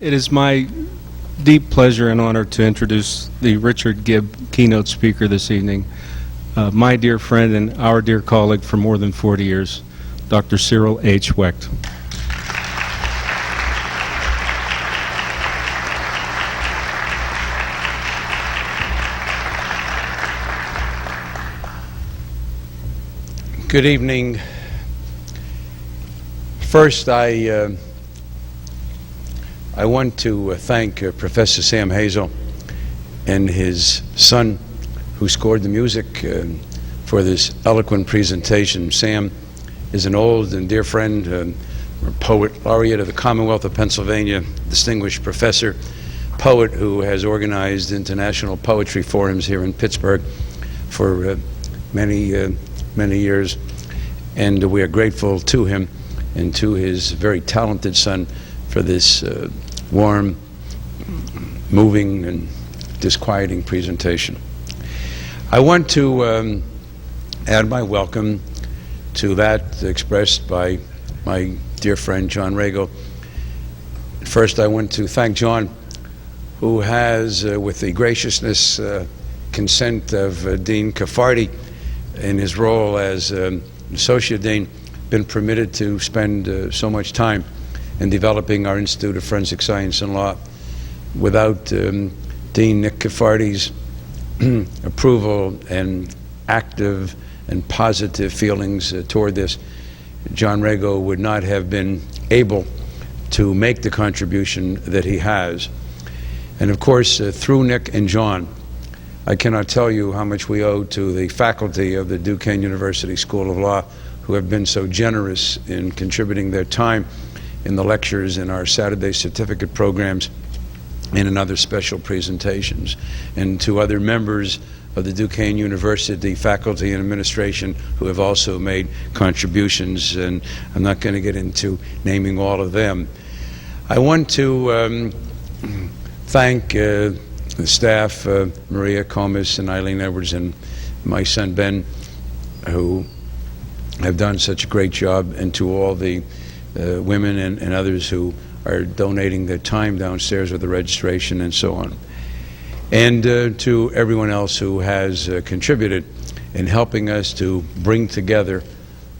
It is my deep pleasure and honor to introduce the Richard Gibb keynote speaker this evening, my dear friend and our dear colleague for more than 40 years, Dr. Cyril H. Wecht. Good evening. First, I want to thank Professor Sam Hazel and his son who scored the music for this eloquent presentation. Sam is an old and dear friend, poet laureate of the Commonwealth of Pennsylvania, distinguished professor, poet who has organized international poetry forums here in Pittsburgh for many years, and we are grateful to him and to his very talented son for this warm, moving, and disquieting presentation. I want to add my welcome to that expressed by my dear friend John Regal. First, I want to thank John, who has, with the graciousness, consent of Dean Caffardi, in his role as Associate Dean, been permitted to spend so much time in developing our Institute of Forensic Science and Law. Without Dean Nick Caffardi's approval and active and positive feelings toward this, John Rego would not have been able to make the contribution that he has. And of course, through Nick and John, I cannot tell you how much we owe to the faculty of the Duquesne University School of Law, who have been so generous in contributing their time in the lectures in our Saturday certificate programs and in other special presentations, and to other members of the Duquesne University faculty and administration who have also made contributions, and I'm not going to get into naming all of them. I want to thank the staff, Maria Comas and Eileen Edwards and my son Ben, who have done such a great job, and to all the women and others who are donating their time downstairs with the registration and so on. And to everyone else who has contributed in helping us to bring together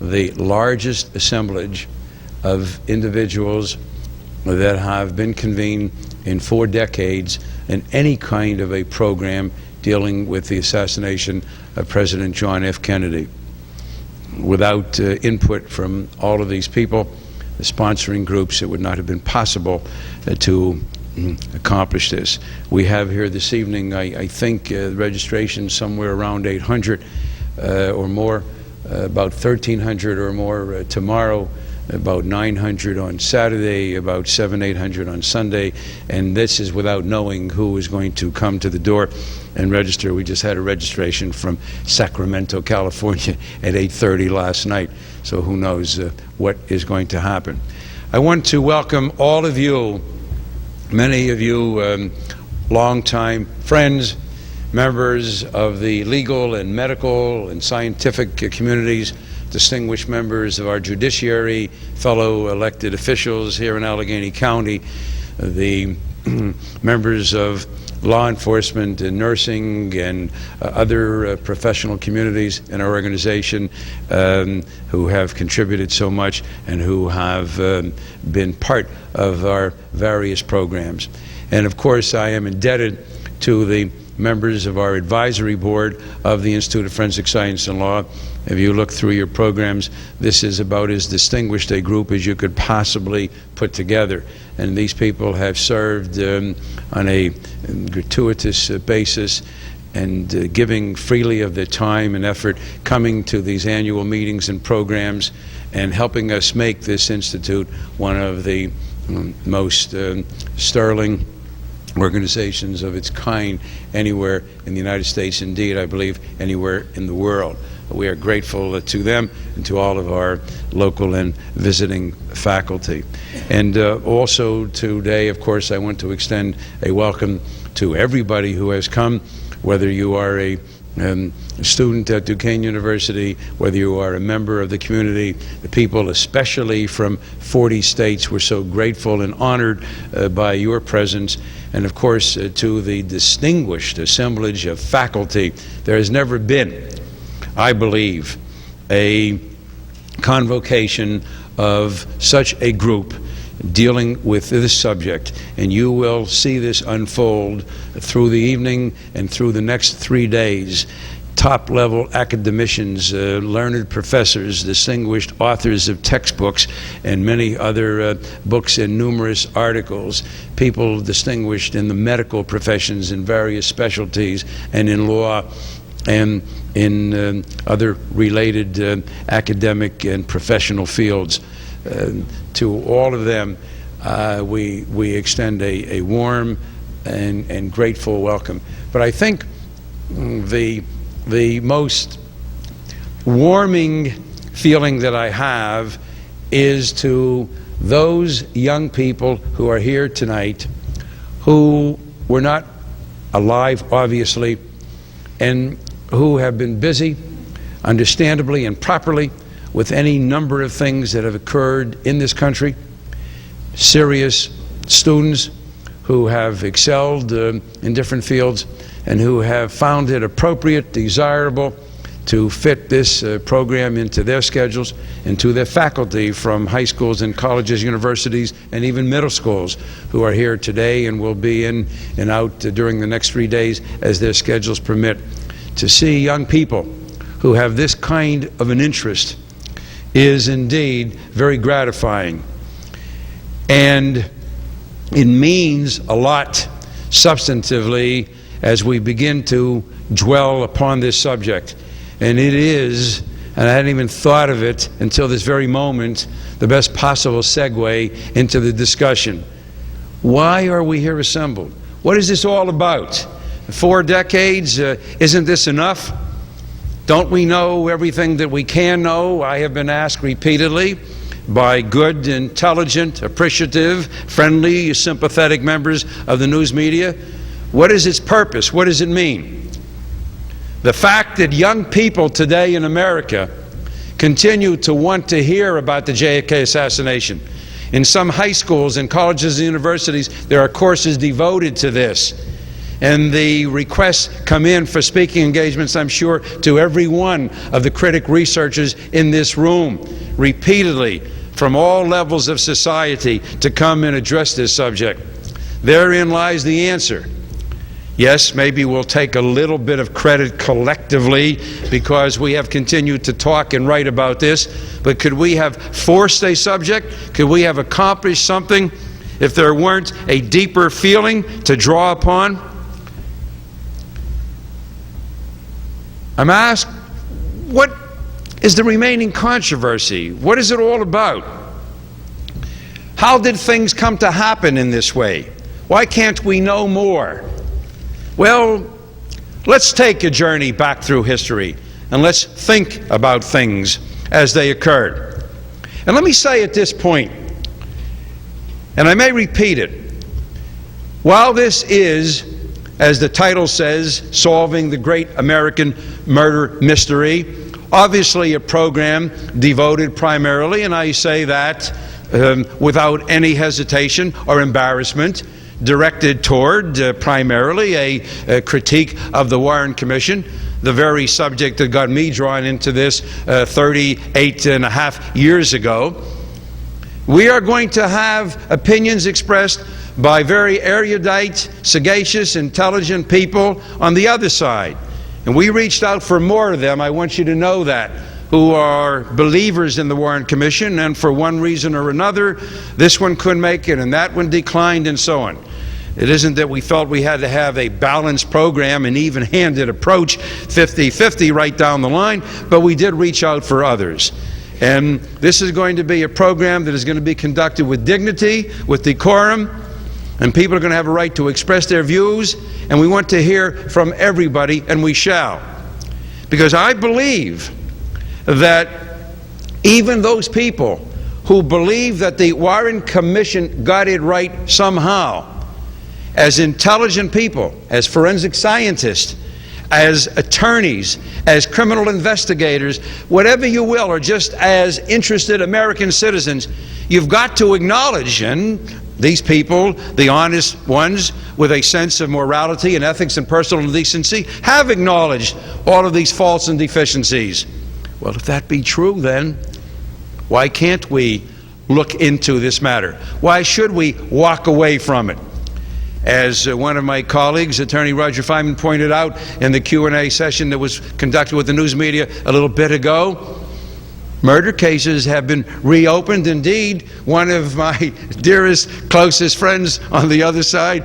the largest assemblage of individuals that have been convened in 4 decades in any kind of a program dealing with the assassination of President John F. Kennedy. Without input from all of these people, the sponsoring groups, it would not have been possible to accomplish this. We have here this evening, I think, registration somewhere around 800 or more, about 1,300 or more tomorrow, about 900 on Saturday, about 700-800 on Sunday, and this is without knowing who is going to come to the door and register. We just had a registration from Sacramento, California at 8:30 last night, so who knows what is going to happen. I want to welcome all of you, many of you longtime friends, members of the legal and medical and scientific communities, distinguished members of our judiciary, fellow elected officials here in Allegheny County, the members of law enforcement and nursing and other professional communities in our organization who have contributed so much and who have been part of our various programs. And of course, I am indebted to the members of our advisory board of the Institute of Forensic Science and Law. If you look through your programs, this is about as distinguished a group as you could possibly put together. And these people have served on a gratuitous basis and giving freely of their time and effort, coming to these annual meetings and programs and helping us make this institute one of the most sterling organizations of its kind anywhere in the United States, indeed, I believe, anywhere in the world. We are grateful to them and to all of our local and visiting faculty. And also today, of course, I want to extend a welcome to everybody who has come, whether you are a a student at Duquesne University, whether you are a member of the community, the people especially from 40 states, we're so grateful and honored by your presence. And of course, to the distinguished assemblage of faculty. There has never been, I believe, a convocation of such a group dealing with this subject, and you will see this unfold through the evening and through the next 3 days. Top-level academicians, learned professors, distinguished authors of textbooks and many other books and numerous articles, people distinguished in the medical professions in various specialties and in law and in other related academic and professional fields. To all of them, we extend a warm and grateful welcome. But I think the most warming feeling that I have is to those young people who are here tonight who were not alive, obviously, and who have been busy, understandably and properly, with any number of things that have occurred in this country. Serious students who have excelled in different fields and who have found it appropriate, desirable to fit this program into their schedules and to their faculty from high schools and colleges, universities, and even middle schools who are here today and will be in and out during the next 3 days as their schedules permit. To see young people who have this kind of an interest is indeed very gratifying. And it means a lot substantively as we begin to dwell upon this subject. And it is, and I hadn't even thought of it until this very moment, the best possible segue into the discussion. Why are we here assembled? What is this all about? 4 decades, isn't this enough? Don't we know everything that we can know? I have been asked repeatedly by good, intelligent, appreciative, friendly, sympathetic members of the news media, what is its purpose? What does it mean? The fact that young people today in America continue to want to hear about the JFK assassination. In some high schools and colleges and universities, there are courses devoted to this. And the requests come in for speaking engagements, I'm sure, to every one of the critic researchers in this room, repeatedly, from all levels of society, to come and address this subject. Therein lies the answer. Yes, maybe we'll take a little bit of credit collectively because we have continued to talk and write about this, but could we have forced a subject? Could we have accomplished something if there weren't a deeper feeling to draw upon? I'm asked, what is the remaining controversy? What is it all about? How did things come to happen in this way? Why can't we know more? Well, let's take a journey back through history and let's think about things as they occurred. And let me say at this point, and I may repeat it, while this is, as the title says, solving the great American murder mystery, obviously a program devoted primarily, and I say that without any hesitation or embarrassment, directed toward primarily a critique of the Warren Commission, the very subject that got me drawn into this 38 and a half years ago. We are going to have opinions expressed by very erudite, sagacious, intelligent people on the other side. And we reached out for more of them, I want you to know that, who are believers in the Warren Commission, and for one reason or another, this one couldn't make it and that one declined and so on. It isn't that we felt we had to have a balanced program, an even-handed approach, 50-50 right down the line, but we did reach out for others. And this is going to be a program that is going to be conducted with dignity, with decorum, and people are going to have a right to express their views, and we want to hear from everybody, and we shall. Because I believe that even those people who believe that the Warren Commission got it right somehow, as intelligent people, as forensic scientists, as attorneys, as criminal investigators, whatever you will, or just as interested American citizens, you've got to acknowledge, and these people, the honest ones with a sense of morality and ethics and personal decency, have acknowledged all of these faults and deficiencies. Well, if that be true, then why can't we look into this matter? Why should we walk away from it? As one of my colleagues, Attorney Roger Feynman, pointed out in the Q&A session that was conducted with the news media a little bit ago, murder cases have been reopened. Indeed, one of my dearest, closest friends on the other side,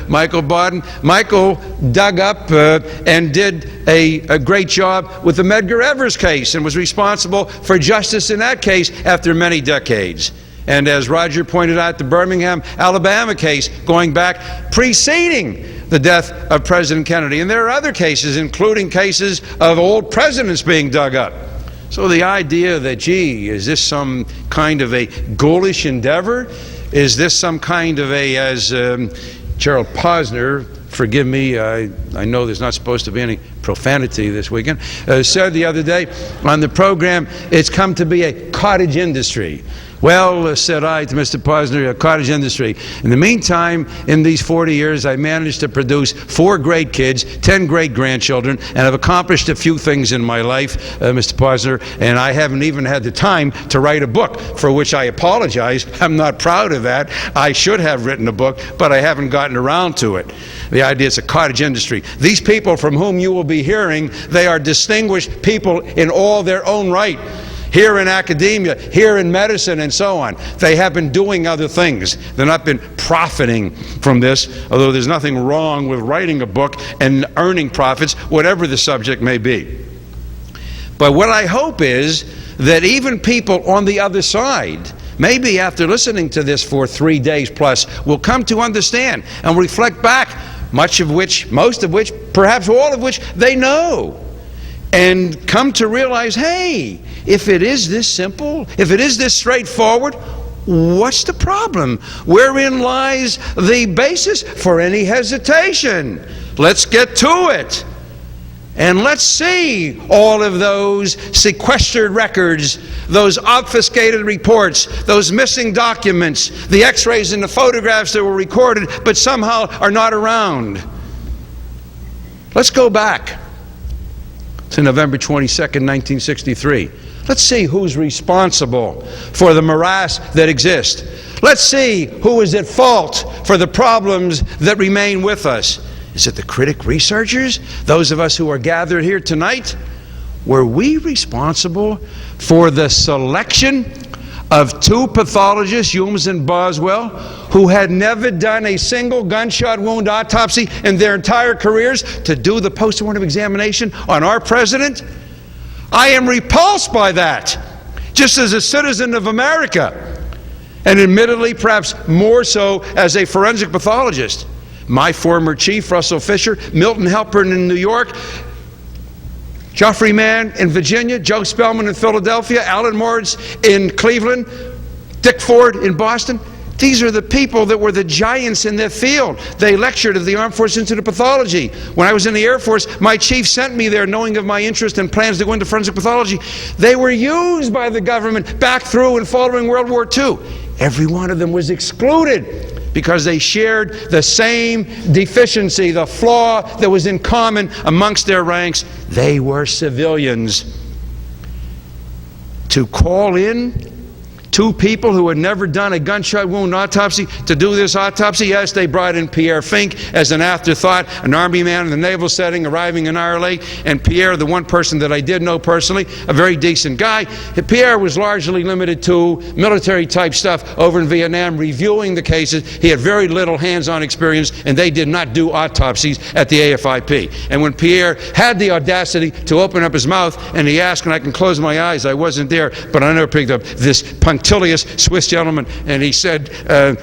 Michael Barton, Michael dug up and did a great job with the Medgar Evers case and was responsible for justice in that case after many decades. And as Roger pointed out, the Birmingham, Alabama case going back preceding the death of President Kennedy. And there are other cases, including cases of old presidents being dug up. So the idea that, gee, is this some kind of a ghoulish endeavor? Is this some kind of a, as Gerald Posner, forgive me, I know there's not supposed to be any profanity this weekend, said the other day on the program, it's come to be a cottage industry. Well, said I to Mr. Posner, a cottage industry. In the meantime, in these 40 years, I managed to produce 4 great kids, 10 great grandchildren, and I've accomplished a few things in my life, Mr. Posner, and I haven't even had the time to write a book, for which I apologize. I'm not proud of that. I should have written a book, but I haven't gotten around to it. The idea is a cottage industry. These people from whom you will be hearing, they are distinguished people in all their own right. Here in academia, here in medicine, and so on. They have been doing other things. They've not been profiting from this, although there's nothing wrong with writing a book and earning profits, whatever the subject may be. But what I hope is that even people on the other side, maybe after listening to this for 3 days plus, will come to understand and reflect back, most of which, perhaps all of which they know, and come to realize, hey, if it is this simple, if it is this straightforward, what's the problem? Wherein lies the basis for any hesitation? Let's get to it. And let's see all of those sequestered records, those obfuscated reports, those missing documents, the x-rays and the photographs that were recorded but somehow are not around. Let's go back to November 22nd, 1963. Let's see who's responsible for the morass that exists. Let's see who is at fault for the problems that remain with us. Is it the critic researchers? Those of us who are gathered here tonight? Were we responsible for the selection of 2 pathologists, Humes and Boswell, who had never done a single gunshot wound autopsy in their entire careers, to do the post-mortem examination on our president? I am repulsed by that, just as a citizen of America, and admittedly perhaps more so as a forensic pathologist. My former chief, Russell Fisher, Milton Halpern in New York, Geoffrey Mann in Virginia, Joe Spellman in Philadelphia, Alan Moritz in Cleveland, Dick Ford in Boston. These are the people that were the giants in their field. They lectured at the Armed Forces Institute of Pathology. When I was in the Air Force, my chief sent me there knowing of my interest and plans to go into forensic pathology. They were used by the government back through and following World War II. Every one of them was excluded because they shared the same deficiency, the flaw that was in common amongst their ranks. They were civilians. To call in 2 people who had never done a gunshot wound autopsy to do this autopsy. Yes, they brought in Pierre Fink as an afterthought, an Army man in the naval setting arriving in Ireland. And Pierre, the one person that I did know personally, a very decent guy. Pierre was largely limited to military-type stuff over in Vietnam, reviewing the cases. He had very little hands-on experience, and they did not do autopsies at the AFIP. And when Pierre had the audacity to open up his mouth, and he asked, and I can close my eyes, I wasn't there, but I never picked up this punctilious Swiss gentleman, and he said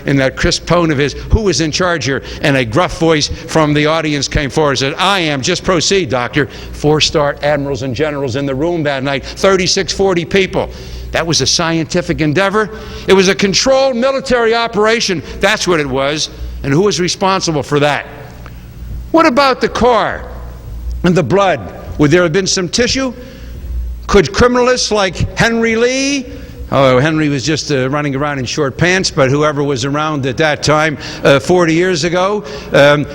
in that crisp tone of his, "Who is in charge here?" And a gruff voice from the audience came forward and said, "I am. Just proceed, doctor." 4-star admirals and generals in the room that night, 36-40 people. That was a scientific endeavor. It was a controlled military operation. That's what it was. And who was responsible for that? What about the car and the blood? Would there have been some tissue? Could criminalists like Henry Lee, oh, Henry was just running around in short pants, but whoever was around at that time 40 years ago,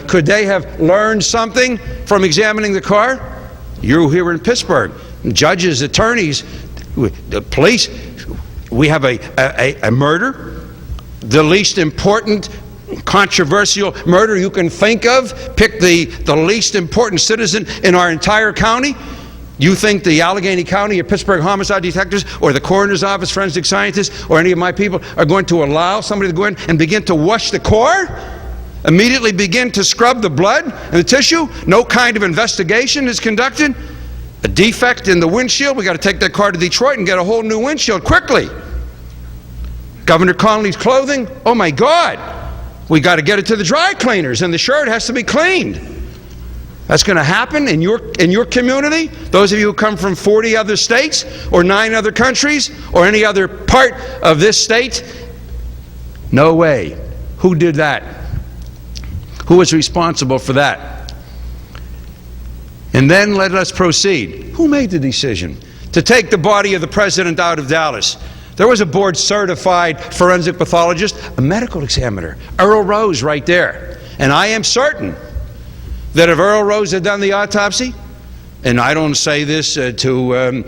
could they have learned something from examining the car? You here in Pittsburgh, judges, attorneys, the police, we have a murder, the least important, controversial murder you can think of. Pick the least important citizen in our entire county. You think the Allegheny County or Pittsburgh homicide detectives or the coroner's office forensic scientists or any of my people are going to allow somebody to go in and begin to wash the car? Immediately begin to scrub the blood and the tissue? No kind of investigation is conducted? A defect in the windshield? We got to take that car to Detroit and get a whole new windshield quickly. Governor Connolly's clothing? Oh my God! We got to get it to the dry cleaners and the shirt has to be cleaned. That's going to happen in your community? Those of you who come from 40 other states or 9 other countries or any other part of this state? No way. Who did that? Who was responsible for that? And then let us proceed. Who made the decision to take the body of the president out of Dallas? There was a board-certified forensic pathologist, a medical examiner, Earl Rose right there. And I am certain that if Earl Rose had done the autopsy, and I don't say this to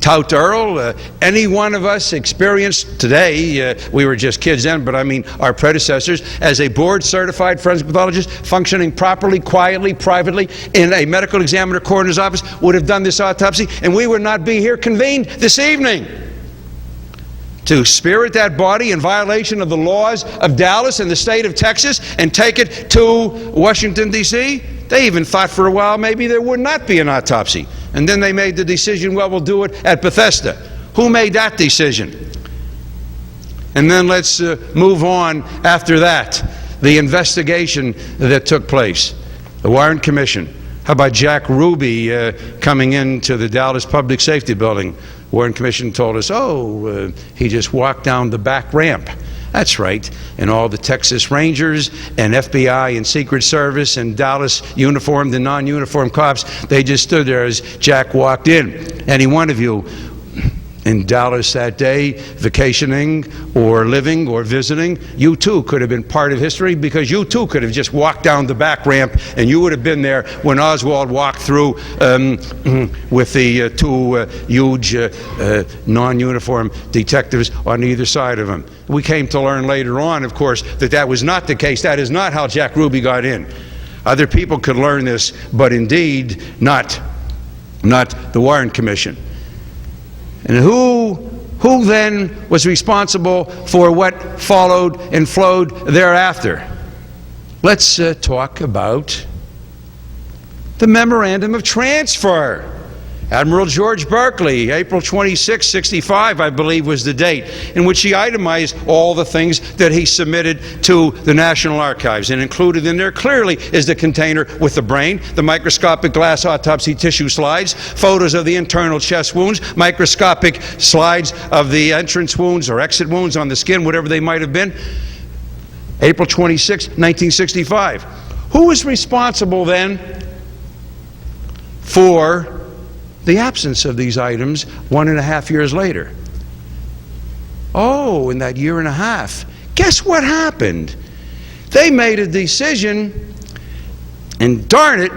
tout Earl, any one of us experienced today, we were just kids then, but I mean our predecessors, as a board-certified forensic pathologist, functioning properly, quietly, privately, in a medical examiner coroner's office, would have done this autopsy, and we would not be here convened this evening to spirit that body in violation of the laws of Dallas and the state of Texas and take it to Washington, D.C. They even thought for a while maybe there would not be an autopsy. And then they made the decision, well, we'll do it at Bethesda. Who made that decision? And then let's move on after that. The investigation that took place. The Warren Commission. How about Jack Ruby coming into the Dallas Public Safety Building? Warren Commission told us, oh, he just walked down the back ramp. That's right. And all the Texas Rangers and FBI and Secret Service and Dallas uniformed and non-uniformed cops, they just stood there as Jack walked in. Any one of you in Dallas that day, vacationing or living or visiting, you too could have been part of history, because you too could have just walked down the back ramp and you would have been there when Oswald walked through with the two huge non-uniform detectives on either side of him. We came to learn later on, of course, that that was not the case. That is not how Jack Ruby got in. Other people could learn this, but indeed not the Warren Commission. And who then was responsible for what followed and flowed thereafter? Let's talk about the Memorandum of Transfer. Admiral George Barclay, April 26, 65, I believe was the date, in which he itemized all the things that he submitted to the National Archives. And included in there clearly is the container with the brain, the microscopic glass autopsy tissue slides, photos of the internal chest wounds, microscopic slides of the entrance wounds or exit wounds on the skin, whatever they might have been. April 26, 1965. Who was responsible then for the absence of these items 1.5 years later? Oh, in that year and a half, guess what happened? They made a decision, and darn it,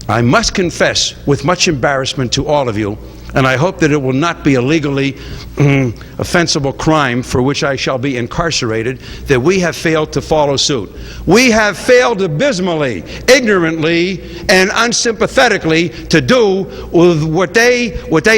I must confess with much embarrassment to all of you, and I hope that it will not be a legally offensible crime for which I shall be incarcerated, that we have failed to follow suit. We have failed abysmally, ignorantly, and unsympathetically to do with what they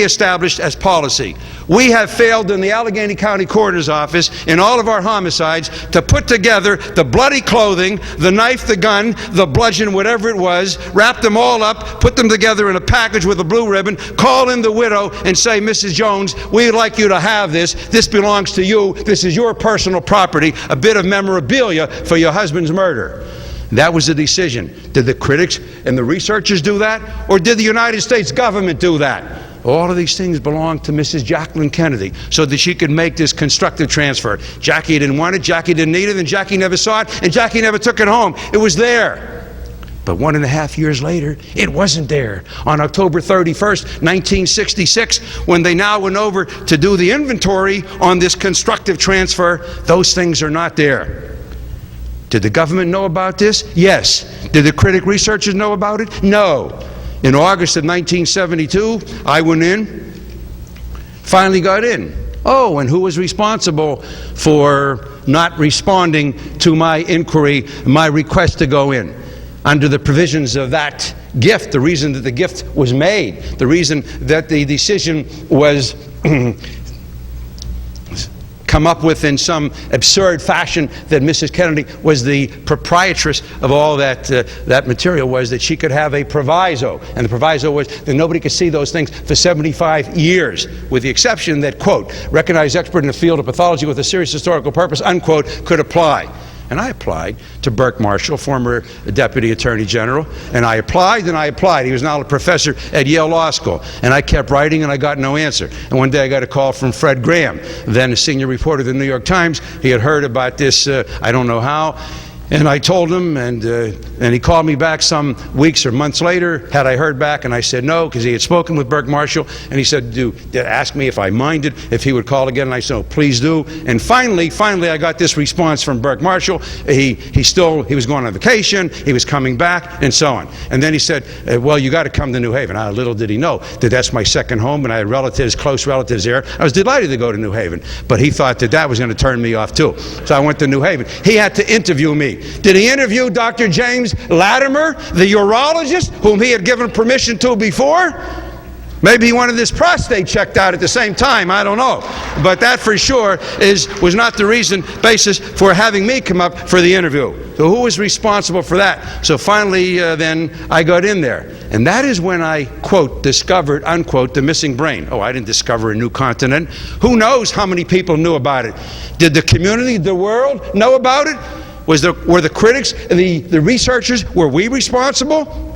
established as policy. We have failed in the Allegheny County Coroner's Office in all of our homicides to put together the bloody clothing, the knife, the gun, the bludgeon, whatever it was, wrap them all up, put them together in a package with a blue ribbon, call in the widow and say, Mrs. Jones, we'd like you to have this. This belongs to you. This is your personal property, a bit of memorabilia for your husband's murder. That was the decision. Did the critics and the researchers do that? Or did the United States government do that? All of these things belonged to Mrs. Jacqueline Kennedy so that she could make this constructive transfer. Jackie didn't want it, Jackie didn't need it, and Jackie never saw it, and Jackie never took it home. It was there. But 1.5 years later, it wasn't there. On October 31st, 1966, when they now went over to do the inventory on this constructive transfer, those things are not there. Did the government know about this? Yes. Did the critic researchers know about it? No. In August of 1972, I went in, finally got in. Oh, and who was responsible for not responding to my inquiry, my request to go in? Under the provisions of that gift, the reason that the gift was made, the reason that the decision was come up with in some absurd fashion, that Mrs. Kennedy was the proprietress of all that material, was that she could have a proviso. And the proviso was that nobody could see those things for 75 years, with the exception that, quote, recognized expert in the field of pathology with a serious historical purpose, unquote, could apply. And I applied to Burke Marshall, former Deputy Attorney General, and I applied and I applied. He was now a professor at Yale Law School. And I kept writing and I got no answer. And one day I got a call from Fred Graham, then a senior reporter of the New York Times. He had heard about this, I don't know how. And I told him, and he called me back some weeks or months later. Had I heard back? And I said no, because he had spoken with Burke Marshall, and he said, ask me if I minded, if he would call again. And I said, oh, please do. And finally, I got this response from Burke Marshall. He was going on vacation, he was coming back, and so on. And then he said, well, you got to come to New Haven. Little did he know that that's my second home, and I had relatives, close relatives there. I was delighted to go to New Haven, but he thought that was going to turn me off too. So I went to New Haven. He had to interview me. Did he interview Dr. James Latimer, the urologist, whom he had given permission to before? Maybe he wanted his prostate checked out at the same time, I don't know. But that for sure was not the basis for having me come up for the interview. So who was responsible for that? So finally, then I got in there. And that is when I, quote, discovered, unquote, the missing brain. Oh, I didn't discover a new continent. Who knows how many people knew about it? Did the community, the world, know about it? Were the critics and the researchers, were we responsible?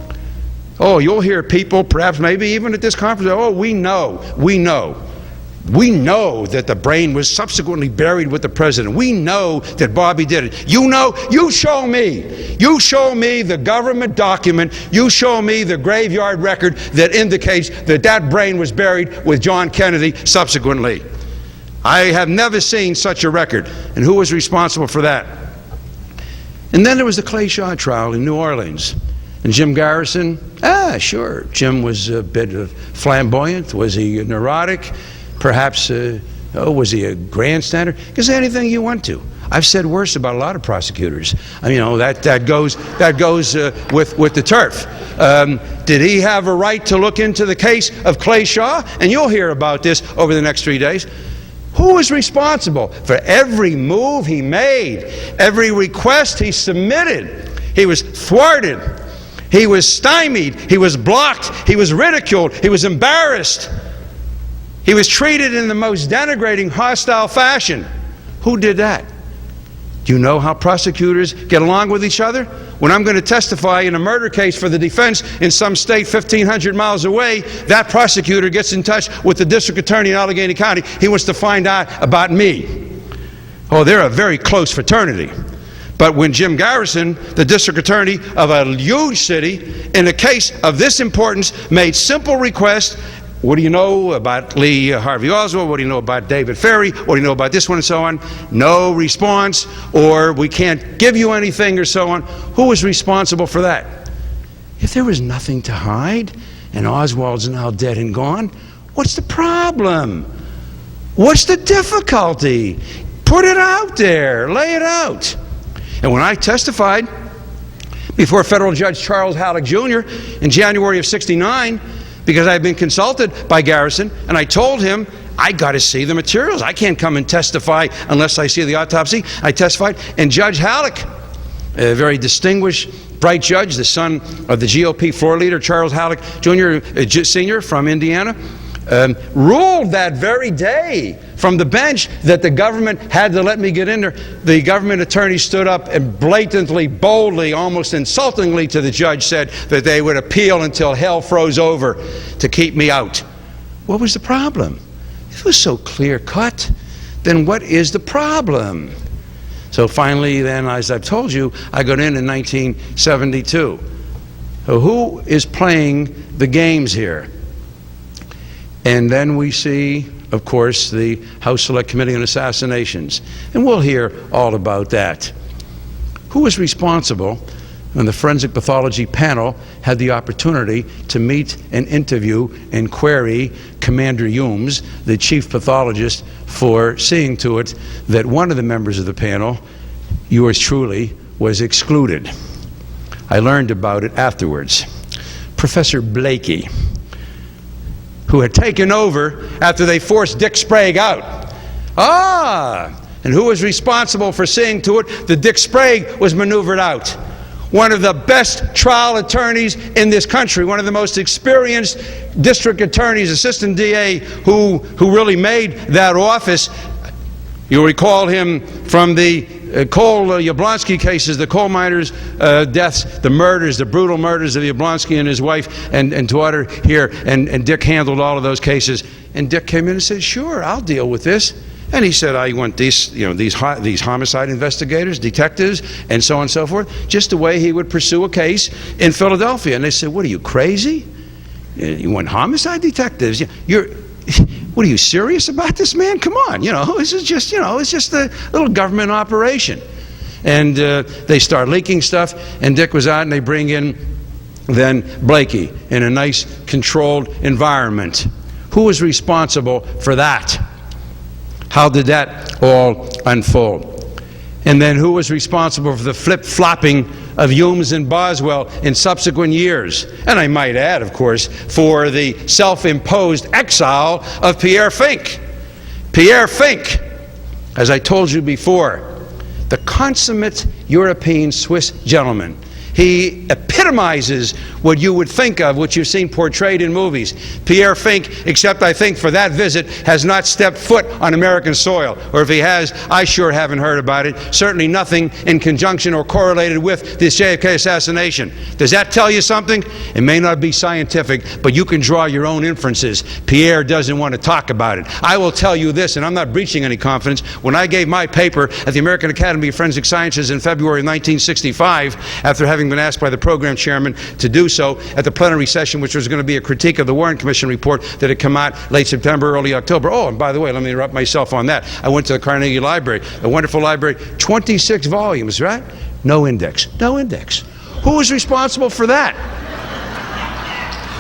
Oh, you'll hear people, perhaps maybe even at this conference, oh, we know that the brain was subsequently buried with the president. We know that Bobby did it. You know, you show me the government document, you show me the graveyard record that indicates that brain was buried with John Kennedy subsequently. I have never seen such a record. And who was responsible for that? And then there was the Clay Shaw trial in New Orleans. And Jim Garrison, sure, Jim was a bit flamboyant. Was he neurotic? Perhaps, was he a grandstander? Because anything you want to. I've said worse about a lot of prosecutors. I mean, that goes with the turf. Did he have a right to look into the case of Clay Shaw? And you'll hear about this over the next 3 days. Who was responsible for every move he made, every request he submitted? He was thwarted. He was stymied. He was blocked. He was ridiculed. He was embarrassed. He was treated in the most denigrating, hostile fashion. Who did that? Do you know how prosecutors get along with each other? When I'm going to testify in a murder case for the defense in some state 1,500 miles away, that prosecutor gets in touch with the district attorney in Allegheny County. He wants to find out about me. Oh, they're a very close fraternity. But when Jim Garrison, the district attorney of a huge city, in a case of this importance, made simple requests, what do you know about Lee Harvey Oswald? What do you know about David Ferry? What do you know about this one, and so on? No response, or we can't give you anything, or so on. Who was responsible for that? If there was nothing to hide, and Oswald's now dead and gone, what's the problem? What's the difficulty? Put it out there. Lay it out. And when I testified before federal judge Charles Halleck Jr. in January of '69, because I had been consulted by Garrison, and I told him, I got to see the materials. I can't come and testify unless I see the autopsy. I testified, and Judge Halleck, a very distinguished, bright judge, the son of the GOP floor leader, Charles Halleck Jr., Sr. from Indiana, ruled that very day from the bench that the government had to let me get in there. The government attorney stood up and blatantly, boldly, almost insultingly to the judge said that they would appeal until hell froze over to keep me out. What was the problem? It was so clear-cut. Then what is the problem? So finally then, as I've told you, I got in 1972. Who is playing the games here? And then we see, of course, the House Select Committee on Assassinations. And we'll hear all about that. Who is responsible when the forensic pathology panel had the opportunity to meet and interview and query Commander Humes, the chief pathologist, for seeing to it that one of the members of the panel, yours truly, was excluded? I learned about it afterwards. Professor Blakey, who had taken over after they forced Dick Sprague out. And who was responsible for seeing to it that Dick Sprague was maneuvered out? One of the best trial attorneys in this country, one of the most experienced district attorneys, assistant DA, who really made that office. You'll recall him from the Cole Yablonsky cases, the coal miners' deaths, the murders, the brutal murders of Yablonsky and his wife and daughter here, and Dick handled all of those cases. And Dick came in and said, "Sure, I'll deal with this." And he said, "I want these homicide investigators, detectives, and so on and so forth," just the way he would pursue a case in Philadelphia. And they said, "What, are you crazy? You want homicide detectives? What, are you serious about this, man? Come on, this is just, it's just a little government operation." And they start leaking stuff, and Dick was out, and they bring in then Blakey in a nice, controlled environment. Who was responsible for that? How did that all unfold? And then who was responsible for the flip-flopping of Humes and Boswell in subsequent years? And I might add, of course, for the self-imposed exile of Pierre Fink. Pierre Fink, as I told you before, the consummate European Swiss gentleman. He epitomizes what you would think of, what you've seen portrayed in movies. Pierre Fink, except I think for that visit, has not stepped foot on American soil. Or if he has, I sure haven't heard about it. Certainly nothing in conjunction or correlated with this JFK assassination. Does that tell you something? It may not be scientific, but you can draw your own inferences. Pierre doesn't want to talk about it. I will tell you this, and I'm not breaching any confidence. When I gave my paper at the American Academy of Forensic Sciences in February of 1965, after having been asked by the program chairman to do so at the plenary session, which was going to be a critique of the Warren Commission report that had come out late September, early October. Oh, and by the way, let me interrupt myself on that. I went to the Carnegie Library, a wonderful library, 26 volumes, right? No index. No index. Who was responsible for that?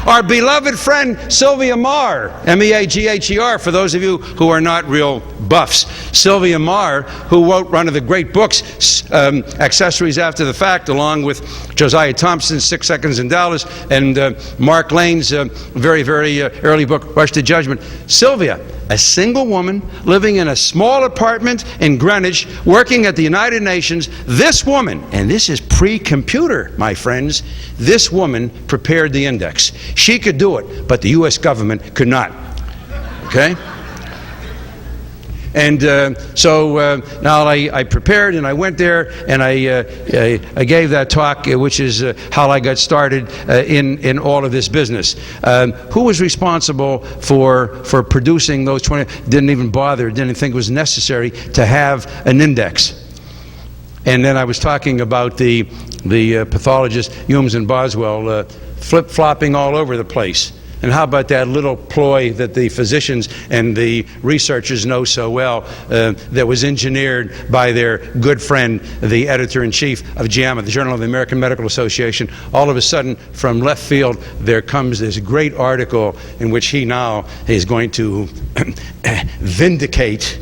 Our beloved friend Sylvia Meagher, M-E-A-G-H-E-R, for those of you who are not real buffs. Sylvia Meagher, who wrote one of the great books, Accessories After the Fact, along with Josiah Thompson's 6 Seconds in Dallas, and Mark Lane's very, very early book, Rush to Judgment. Sylvia, a single woman living in a small apartment in Greenwich, working at the United Nations. This woman, and this is pre-computer, my friends, this woman prepared the index. She could do it, but the U.S. government could not. Okay? And so now I prepared, and I went there, and I gave that talk, which is how I got started in all of this business. Who was responsible for producing those 20? Didn't even bother, didn't think it was necessary to have an index. And then I was talking about the pathologists, Humes and Boswell, flip-flopping all over the place. And how about that little ploy that the physicians and the researchers know so well, that was engineered by their good friend, the editor-in-chief of JAMA, the Journal of the American Medical Association. All of a sudden, from left field, there comes this great article in which he now is going to vindicate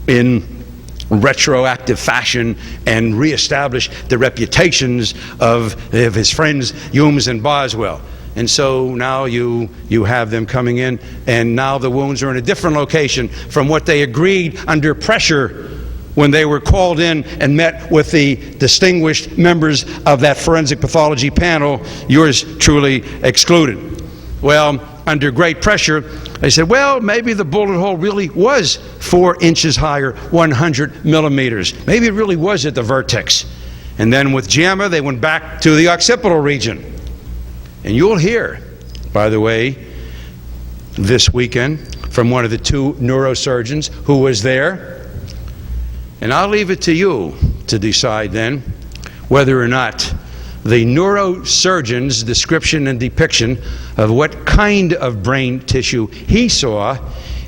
in retroactive fashion and reestablish the reputations of his friends Humes and Boswell. And so now you have them coming in, and now the wounds are in a different location from what they agreed under pressure when they were called in and met with the distinguished members of that forensic pathology panel, yours truly excluded. Well, under great pressure, they said, well, maybe the bullet hole really was 4 inches higher, 100 millimeters. Maybe it really was at the vertex. And then with JAMA, they went back to the occipital region. And you'll hear, by the way, this weekend from one of the 2 neurosurgeons who was there. And I'll leave it to you to decide then whether or not the neurosurgeon's description and depiction of what kind of brain tissue he saw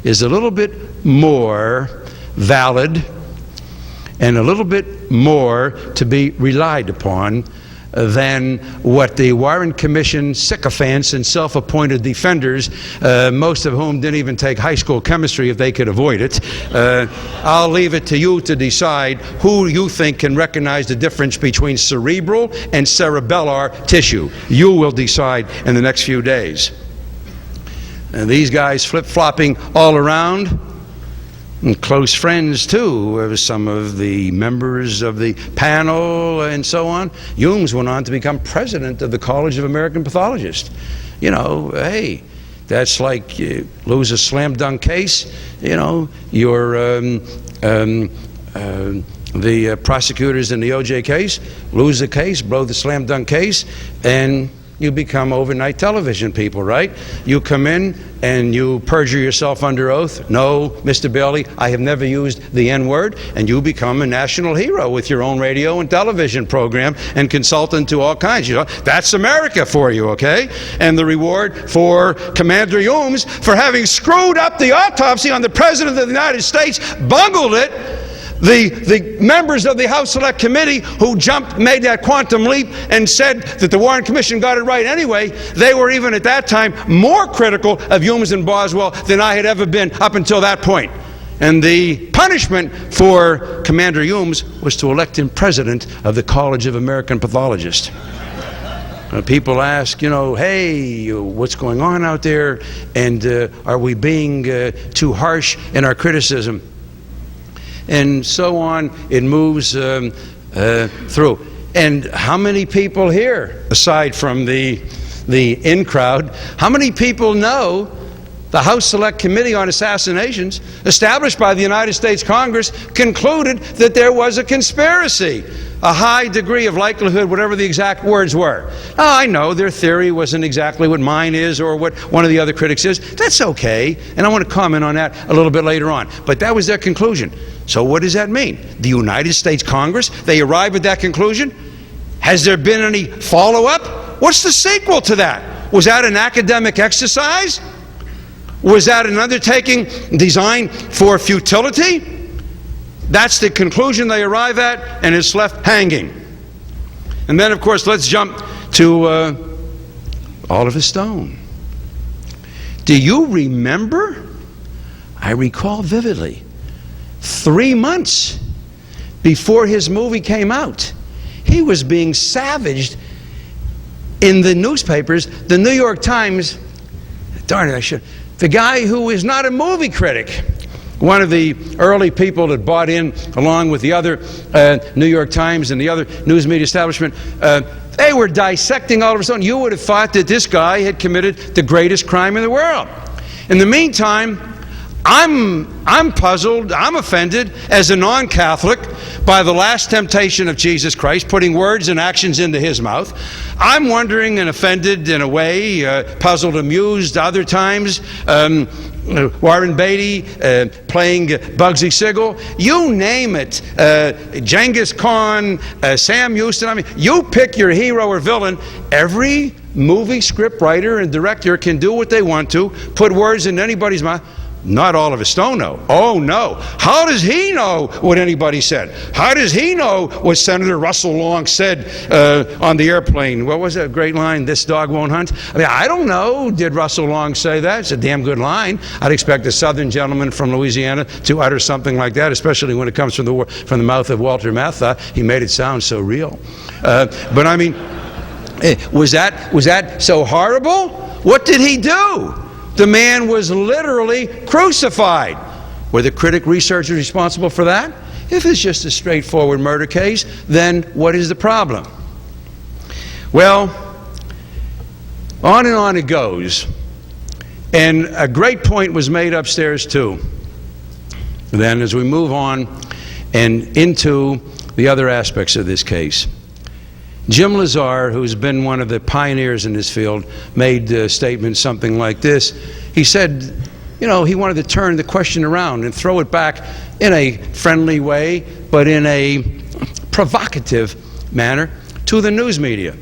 is a little bit more valid and a little bit more to be relied upon than what the Warren Commission sycophants and self-appointed defenders, most of whom didn't even take high school chemistry if they could avoid it. I'll leave it to you to decide who you think can recognize the difference between cerebral and cerebellar tissue. You will decide in the next few days. And these guys flip-flopping all around, and close friends, too, of some of the members of the panel and so on. Humes went on to become president of the College of American Pathologists. You know, hey, that's like you lose a slam dunk case, you know, the prosecutors in the OJ case lose the case, blow the slam dunk case, and you become overnight television people, right? You come in and you perjure yourself under oath. No, Mr. Bailey, I have never used the N-word, and you become a national hero with your own radio and television program and consultant to all kinds. You know, that's America for you, okay? And the reward for Commander Humes for having screwed up the autopsy on the President of the United States, bungled it. The members of the House Select Committee who made that quantum leap and said that the Warren Commission got it right anyway, they were even at that time more critical of Humes and Boswell than I had ever been up until that point. And the punishment for Commander Humes was to elect him president of the College of American Pathologists. People ask, you know, hey, what's going on out there? And are we being too harsh in our criticism? And so on, it moves through. And how many people here, aside from the in crowd, how many people know the House Select Committee on Assassinations, established by the United States Congress, concluded that there was a conspiracy? A high degree of likelihood, whatever the exact words were. Oh, I know their theory wasn't exactly what mine is or what one of the other critics is. That's okay, and I want to comment on that a little bit later on. But that was their conclusion. So what does that mean? The United States Congress, they arrived at that conclusion? Has there been any follow-up? What's the sequel to that? Was that an academic exercise? Was that an undertaking designed for futility? That's the conclusion they arrive at, and it's left hanging. And then, of course, let's jump to Oliver Stone. Do you remember? I recall vividly, 3 months before his movie came out, he was being savaged in the newspapers. The New York Times, darn it, the guy who is not a movie critic, one of the early people that bought in, along with the other New York Times and the other news media establishment, they were dissecting Oliver Stone. You would have thought that this guy had committed the greatest crime in the world. In the meantime, I'm puzzled, I'm offended as a non-Catholic by the last temptation of Jesus Christ, putting words and actions into his mouth. I'm wondering and offended in a way, puzzled, amused other times. Warren Beatty playing Bugsy Siegel, you name it, Genghis Khan, Sam Houston, I mean, you pick your hero or villain. Every movie script writer and director can do what they want to, put words in anybody's mouth. Not Oliver Stone, no. Oh, no. How does he know what anybody said? How does he know what Senator Russell Long said on the airplane? What was that great line, "This dog won't hunt"? I mean, I don't know. Did Russell Long say that? It's a damn good line. I'd expect a southern gentleman from Louisiana to utter something like that, especially when it comes from the mouth of Walter Matthau. He made it sound so real. But I mean, was that so horrible? What did he do? The man was literally crucified. Were the critic researchers responsible for that? If it's just a straightforward murder case, then what is the problem? Well, on and on it goes. And a great point was made upstairs too. Then as we move on and into the other aspects of this case, Jim Lazar, who's been one of the pioneers in this field, made a statement something like this. He said, you know, he wanted to turn the question around and throw it back in a friendly way, but in a provocative manner to the news media.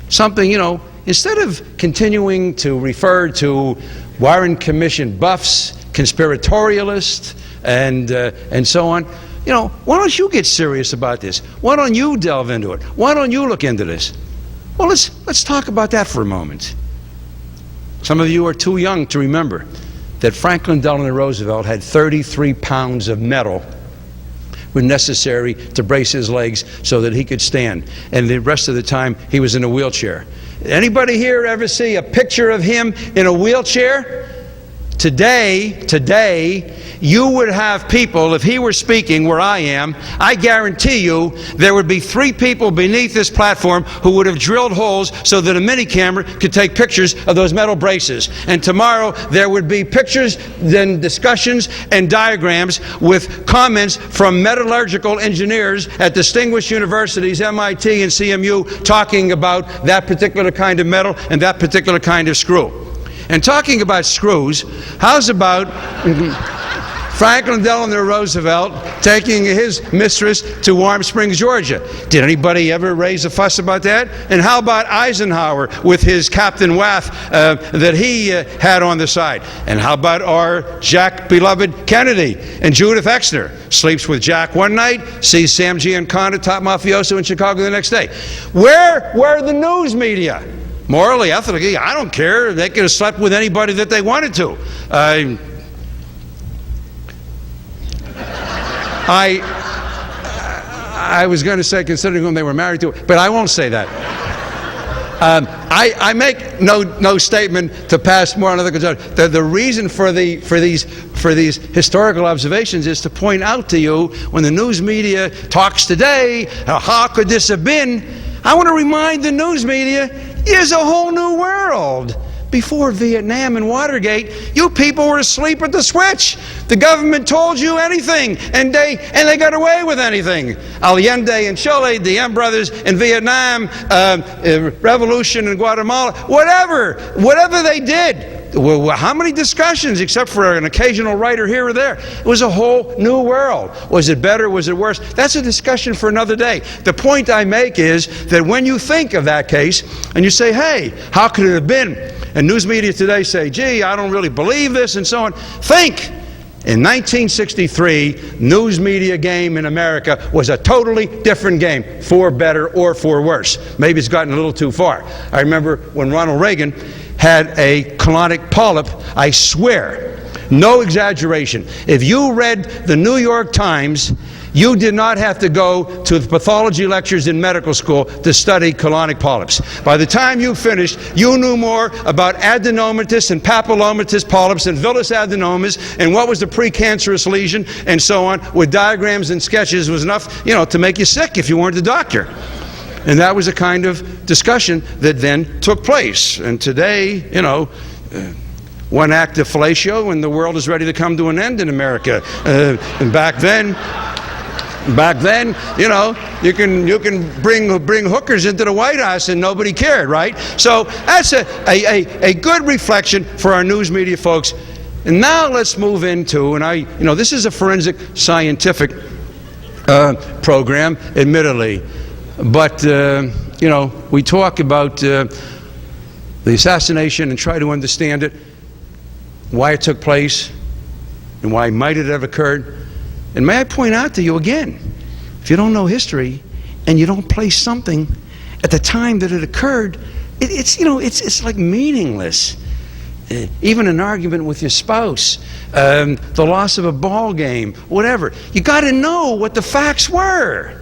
something, instead of continuing to refer to Warren Commission buffs, conspiratorialists, and so on, why don't you get serious about this? Why don't you delve into it? Why don't you look into this? Well, let's talk about that for a moment. Some of you are too young to remember that Franklin Delano Roosevelt had 33 pounds of metal were necessary to brace his legs so that he could stand, and the rest of the time he was in a wheelchair. Anybody here ever see a picture of him in a wheelchair? Today, you would have people, if he were speaking where I am, I guarantee you there would be 3 people beneath this platform who would have drilled holes so that a mini camera could take pictures of those metal braces. And tomorrow there would be pictures, then discussions and diagrams with comments from metallurgical engineers at distinguished universities, MIT and CMU, talking about that particular kind of metal and that particular kind of screw. And talking about screws, how's about Franklin Delano Roosevelt taking his mistress to Warm Springs, Georgia? Did anybody ever raise a fuss about that? And how about Eisenhower with his Captain Wath that he had on the side? And how about our Jack beloved Kennedy and Judith Exner? Sleeps with Jack one night, sees Sam Giancana, top mafioso in Chicago the next day. Where were the news media? Morally, ethically, I don't care. They could have slept with anybody that they wanted to. I was going to say considering whom they were married to, but I won't say that. I make no statement to pass more on other concerns. The reason for these historical observations is to point out to you, when the news media talks today, how could this have been? I want to remind the news media, there's a whole new world. Before Vietnam and Watergate, you people were asleep at the switch. The government told you anything, and they got away with anything. Allende in Chile, the M brothers in Vietnam, revolution in Guatemala, whatever they did. Well, how many discussions, except for an occasional writer here or there? It was a whole new world. Was it better? Was it worse? That's a discussion for another day. The point I make is that when you think of that case and you say, hey, how could it have been? And news media today say, gee, I don't really believe this, and so on. Think. In 1963, news media game in America was a totally different game, for better or for worse. Maybe it's gotten a little too far. I remember when Ronald Reagan had a colonic polyp, I swear, no exaggeration. If you read the New York Times, you did not have to go to the pathology lectures in medical school to study colonic polyps. By the time you finished, you knew more about adenomatous and papillomatous polyps and villus adenomas and what was the precancerous lesion and so on, with diagrams and sketches was enough, to make you sick if you weren't a doctor. And that was a kind of discussion that then took place. And today, one act of fellatio and the world is ready to come to an end in America. And back then, you can bring hookers into the White House and nobody cared, right? So that's a good reflection for our news media folks. And now let's move into, and this is a forensic scientific program, admittedly, but we talk about the assassination and try to understand it, why it took place, and why might it have occurred. And may I point out to you again, if you don't know history and you don't place something at the time that it occurred, it's like meaningless. Even an argument with your spouse, the loss of a ball game, whatever. You got to know what the facts were.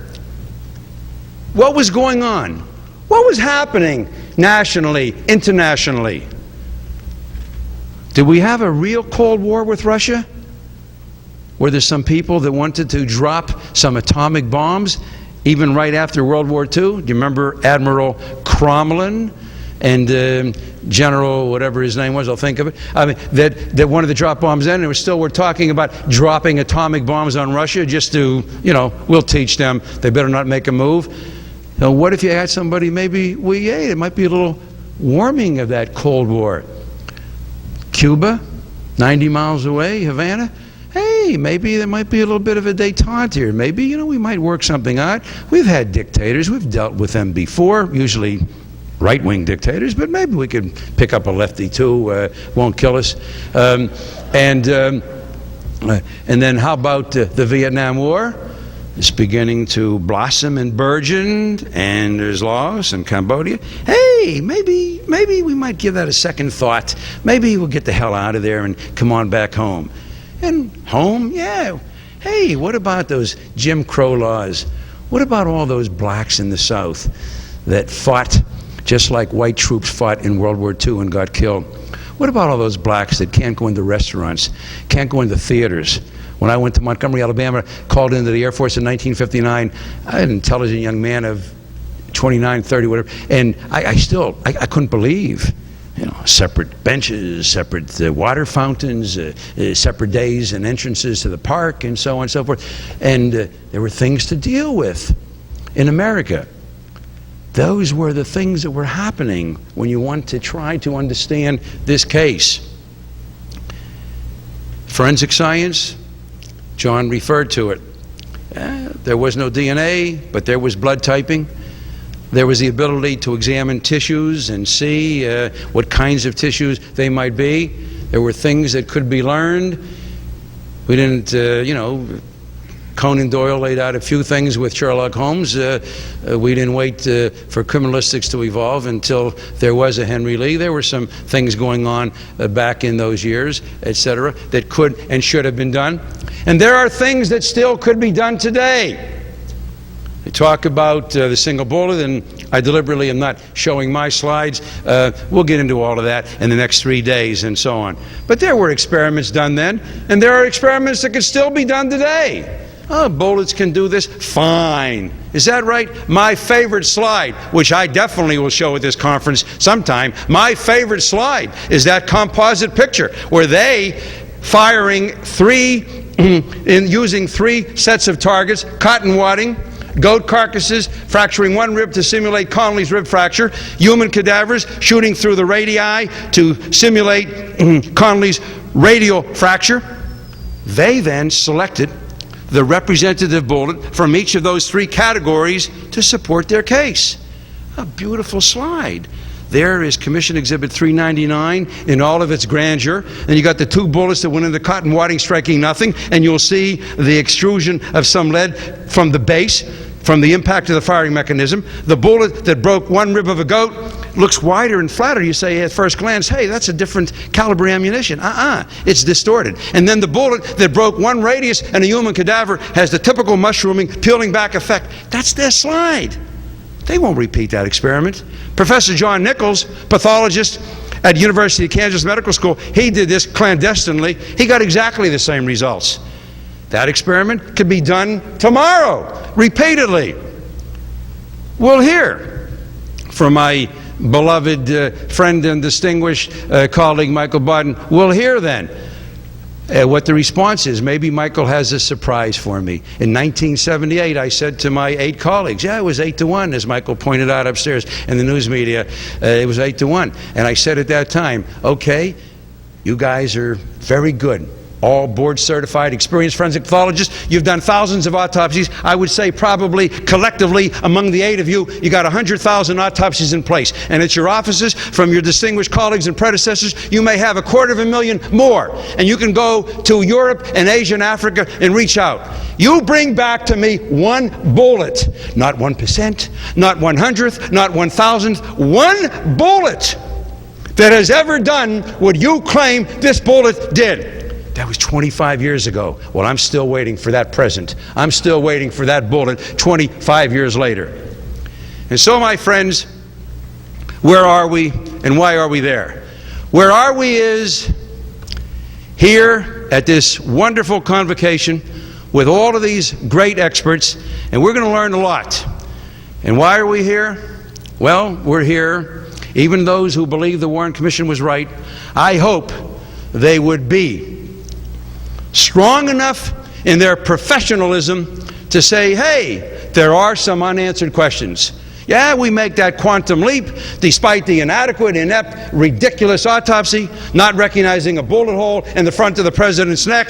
What was going on? What was happening nationally, internationally? Did we have a real Cold War with Russia? Were there some people that wanted to drop some atomic bombs even right after World War II? Do you remember Admiral Crommelin and General whatever his name was, I'll think of it, that wanted to drop bombs then, and we're talking about dropping atomic bombs on Russia just to, we'll teach them, they better not make a move. What if you had somebody, maybe it might be a little warming of that Cold War. Cuba, 90 miles away, Havana. Hey, maybe there might be a little bit of a détente here. Maybe, we might work something out. We've had dictators. We've dealt with them before, usually right-wing dictators, but maybe we could pick up a lefty too, won't kill us. And then how about the Vietnam War? It's beginning to blossom and burgeon, and there's Laos and Cambodia. Hey, maybe we might give that a second thought. Maybe we'll get the hell out of there and come on back home. And home, yeah. Hey, what about those Jim Crow laws? What about all those blacks in the South that fought just like white troops fought in World War II and got killed? What about all those blacks that can't go into restaurants, can't go into theaters? When I went to Montgomery, Alabama, called into the Air Force in 1959, I had an intelligent young man of 29, 30, whatever, and I couldn't believe, separate benches, separate water fountains, separate days and entrances to the park, and so on and so forth. And there were things to deal with in America. Those were the things that were happening when you want to try to understand this case. Forensic science, John referred to it. There was no DNA, but there was blood typing. There was the ability to examine tissues and see what kinds of tissues they might be. There were things that could be learned. We didn't, Conan Doyle laid out a few things with Sherlock Holmes. We didn't wait for criminalistics to evolve until there was a Henry Lee. There were some things going on back in those years, etc., that could and should have been done. And there are things that still could be done today. They talk about the single bullet, and I deliberately am not showing my slides. We'll get into all of that in the next 3 days and so on. But there were experiments done then, and there are experiments that can still be done today. Oh, bullets can do this? Fine. Is that right? My favorite slide, which I definitely will show at this conference sometime, my favorite slide is that composite picture where they firing using 3 sets of targets, cotton wadding, goat carcasses, fracturing one rib to simulate Connolly's rib fracture, human cadavers shooting through the radii to simulate Connolly's radial fracture. They then selected the representative bullet from each of those 3 categories to support their case. A beautiful slide. There is Commission Exhibit 399 in all of its grandeur. And you got the 2 bullets that went into cotton wadding striking nothing, and you'll see the extrusion of some lead from the base, from the impact of the firing mechanism. The bullet that broke one rib of a goat looks wider and flatter. You say at first glance, hey, that's a different caliber ammunition. It's distorted. And then the bullet that broke one radius and a human cadaver has the typical mushrooming, peeling back effect. That's their slide. They won't repeat that experiment. Professor John Nichols, pathologist at University of Kansas Medical School, he did this clandestinely. He got exactly the same results. That experiment could be done tomorrow, repeatedly. We'll hear from my beloved friend and distinguished colleague, Michael Barton. We'll hear then what the response is. Maybe Michael has a surprise for me. In 1978, I said to my 8 colleagues, yeah, it was 8-1, as Michael pointed out upstairs in the news media. It was 8-1. And I said at that time, okay, you guys are very good. All board-certified, experienced forensic pathologists. You've done thousands of autopsies. I would say probably collectively among the 8 of you, you got 100,000 autopsies in place. And at your offices, from your distinguished colleagues and predecessors, you may have 250,000 more. And you can go to Europe and Asia and Africa and reach out. You bring back to me 1 bullet. Not 1%, not 100th, not 1,000th. 1 bullet that has ever done what you claim this bullet did. That was 25 years ago. Well, I'm still waiting for that present. I'm still waiting for that bullet 25 years later. And so, my friends, where are we and why are we there? Where are we is here at this wonderful convocation with all of these great experts, and we're going to learn a lot. And why are we here? Well, we're here, even those who believe the Warren Commission was right, I hope they would be strong enough in their professionalism to say, hey, there are some unanswered questions. Yeah, we make that quantum leap despite the inadequate, inept, ridiculous autopsy, not recognizing a bullet hole in the front of the president's neck.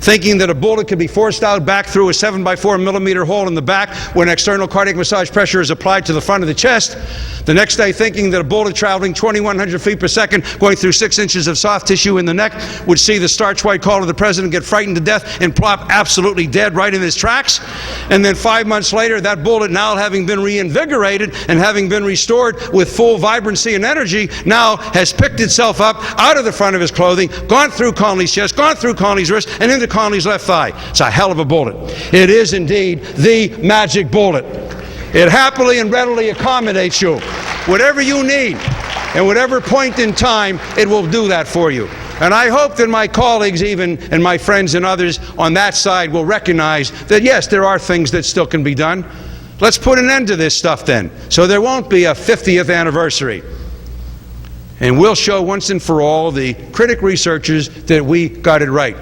thinking that a bullet could be forced out back through a 7x4 millimeter hole in the back when external cardiac massage pressure is applied to the front of the chest. The next day thinking that a bullet traveling 2,100 feet per second going through 6 inches of soft tissue in the neck would see the starch white collar of the president get frightened to death and plop absolutely dead right in his tracks. And then 5 months later, that bullet, now having been reinvigorated and having been restored with full vibrancy and energy, now has picked itself up out of the front of his clothing, gone through Connolly's chest, gone through Connolly's wrist, and into Connolly's left thigh. It's a hell of a bullet. It is indeed the magic bullet. It happily and readily accommodates you. Whatever you need, and whatever point in time, it will do that for you. And I hope that my colleagues even, and my friends and others on that side will recognize that yes, there are things that still can be done. Let's put an end to this stuff then, so there won't be a 50th anniversary. And we'll show once and for all the critic researchers that we got it right.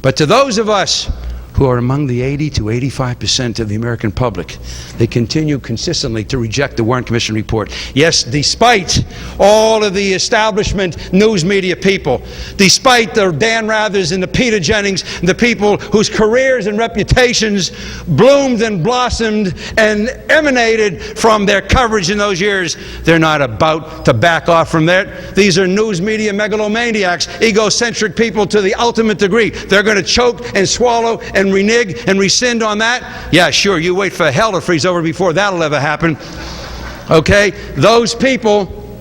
But to those of us who are among the 80 to 85% of the American public, they continue consistently to reject the Warren Commission report. Yes, despite all of the establishment news media people, despite the Dan Rathers and the Peter Jennings, and the people whose careers and reputations bloomed and blossomed and emanated from their coverage in those years, they're not about to back off from that. These are news media megalomaniacs, egocentric people to the ultimate degree. They're going to choke and swallow and renege and rescind on that? Yeah, sure, you wait for hell to freeze over before that'll ever happen. Okay? Those people,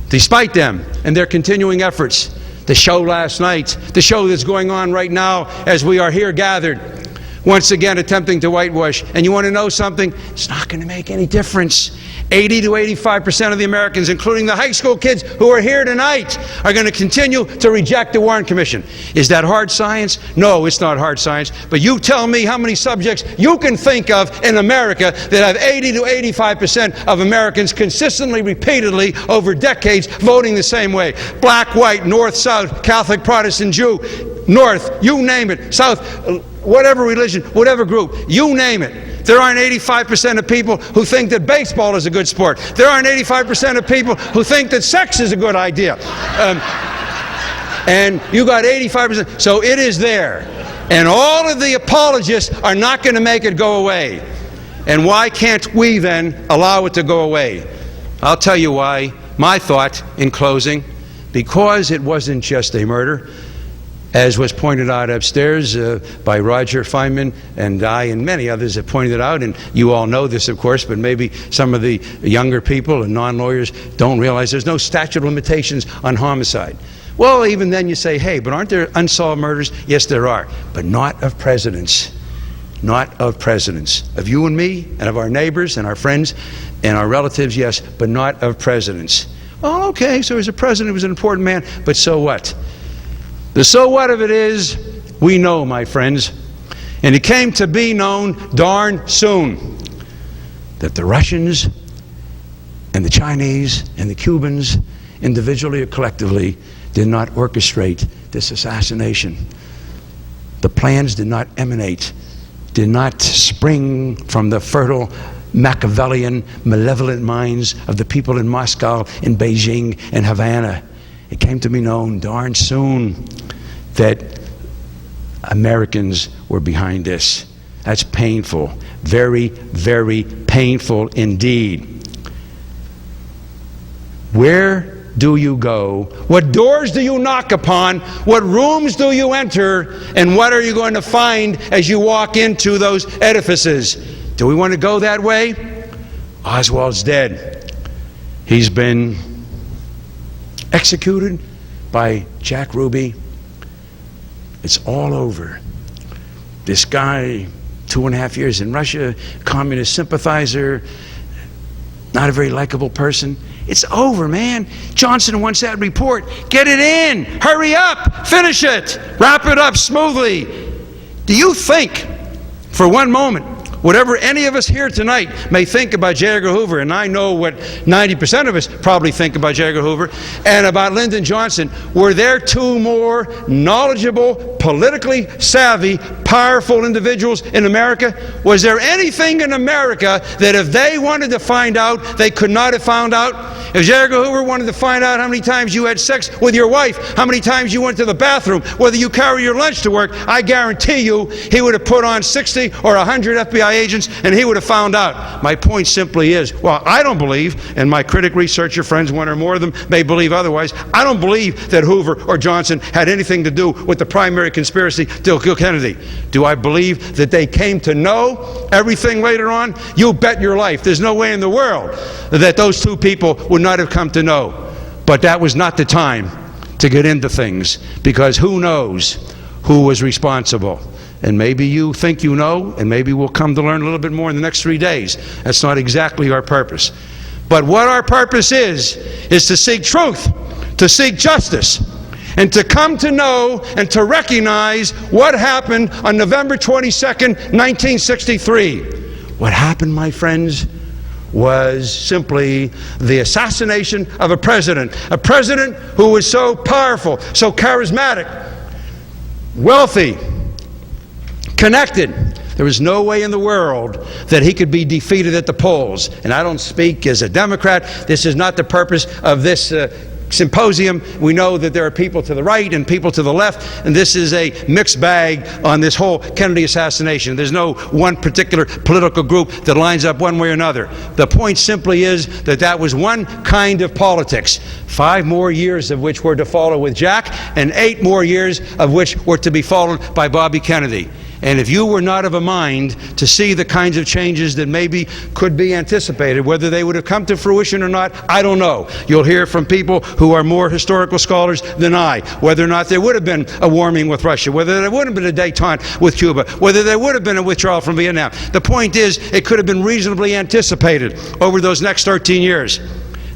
despite them and their continuing efforts, the show last night, the show that's going on right now as we are here gathered, once again attempting to whitewash. And you want to know something? It's not going to make any difference. 80 to 85% of the Americans, including the high school kids who are here tonight, are going to continue to reject the Warren Commission. Is that hard science? No, it's not hard science. But you tell me how many subjects you can think of in America that have 80 to 85% of Americans consistently, repeatedly, over decades, voting the same way. Black, white, north, south, Catholic, Protestant, Jew, north, you name it, south, whatever religion, whatever group, you name it. There aren't 85% of people who think that baseball is a good sport. There aren't 85% of people who think that sex is a good idea. And you got 85%. So it is there. And all of the apologists are not going to make it go away. And why can't we then allow it to go away? I'll tell you why. My thought in closing, because it wasn't just a murder, as was pointed out upstairs by Roger Feynman and I and many others have pointed it out, and you all know this, of course, but maybe some of the younger people and non-lawyers don't realize there's no statute of limitations on homicide. Well, even then you say, hey, but aren't there unsolved murders? Yes, there are, but not of presidents. Not of presidents. Of you and me, and of our neighbors and our friends and our relatives, yes, but not of presidents. Oh, okay, so he's a president who was an important man, but so what? The so what of it is, we know, my friends, and it came to be known darn soon, that the Russians and the Chinese and the Cubans, individually or collectively, did not orchestrate this assassination. The plans did not emanate, did not spring from the fertile Machiavellian, malevolent minds of the people in Moscow, in Beijing, and Havana. It came to be known darn soon that Americans were behind this. That's painful. Very, very painful indeed. Where do you go? What doors do you knock upon? What rooms do you enter? And what are you going to find as you walk into those edifices? Do we want to go that way? Oswald's dead. He's been executed by Jack Ruby. It's all over. This guy, 2.5 years in Russia, communist sympathizer, not a very likable person. It's over, man. Johnson wants that report. Get it in. Hurry up. Finish it. Wrap it up smoothly. Do you think for one moment whatever any of us here tonight may think about J. Edgar Hoover, and I know what 90% of us probably think about J. Edgar Hoover and about Lyndon Johnson, were there two more knowledgeable, politically savvy, powerful individuals in America? Was there anything in America that if they wanted to find out, they could not have found out? If J. Edgar Hoover wanted to find out how many times you had sex with your wife, how many times you went to the bathroom, whether you carry your lunch to work, I guarantee you he would have put on 60 or 100 FBI agents and he would have found out. My point simply is, well, I don't believe, and my critic researcher friends, one or more of them, may believe otherwise, I don't believe that Hoover or Johnson had anything to do with the primary conspiracy to kill Kennedy. Do I believe that they came to know everything later on? You bet your life. There's no way in the world that those two people would not have come to know. But that was not the time to get into things, because who knows who was responsible. And maybe you think you know, and maybe we'll come to learn a little bit more in the next 3 days. That's not exactly our purpose. But what our purpose is to seek truth, to seek justice, and to come to know and to recognize what happened on November 22nd, 1963. What happened, my friends, was simply the assassination of a president who was so powerful, so charismatic, wealthy, connected. There was no way in the world that he could be defeated at the polls. And I don't speak as a Democrat. This is not the purpose of this symposium. We know that there are people to the right and people to the left, and this is a mixed bag on this whole Kennedy assassination. There's no one particular political group that lines up one way or another. The point simply is that that was one kind of politics. 5 more years of which were to follow with Jack, and 8 more years of which were to be followed by Bobby Kennedy. And if you were not of a mind to see the kinds of changes that maybe could be anticipated, whether they would have come to fruition or not, I don't know. You'll hear from people who are more historical scholars than I, whether or not there would have been a warming with Russia, whether there would have been a détente with Cuba, whether there would have been a withdrawal from Vietnam. The point is, it could have been reasonably anticipated over those next 13 years.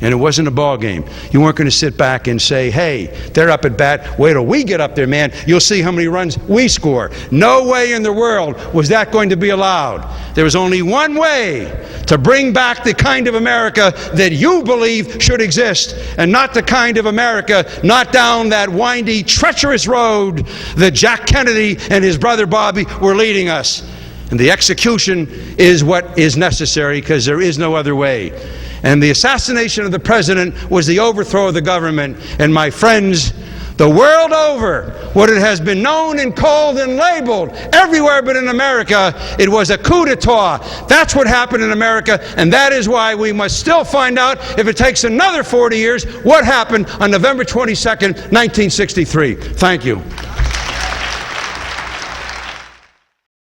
And it wasn't a ball game. You weren't going to sit back and say, hey, they're up at bat. Wait till we get up there, man. You'll see how many runs we score. No way in the world was that going to be allowed. There was only one way to bring back the kind of America that you believe should exist, and not the kind of America, not down that windy, treacherous road that Jack Kennedy and his brother Bobby were leading us. And the execution is what is necessary, because there is no other way. And the assassination of the president was the overthrow of the government. And my friends, the world over, what it has been known and called and labeled everywhere but in America, it was a coup d'etat. That's what happened in America, and that is why we must still find out, if it takes another 40 years, what happened on November 22nd, 1963. Thank you.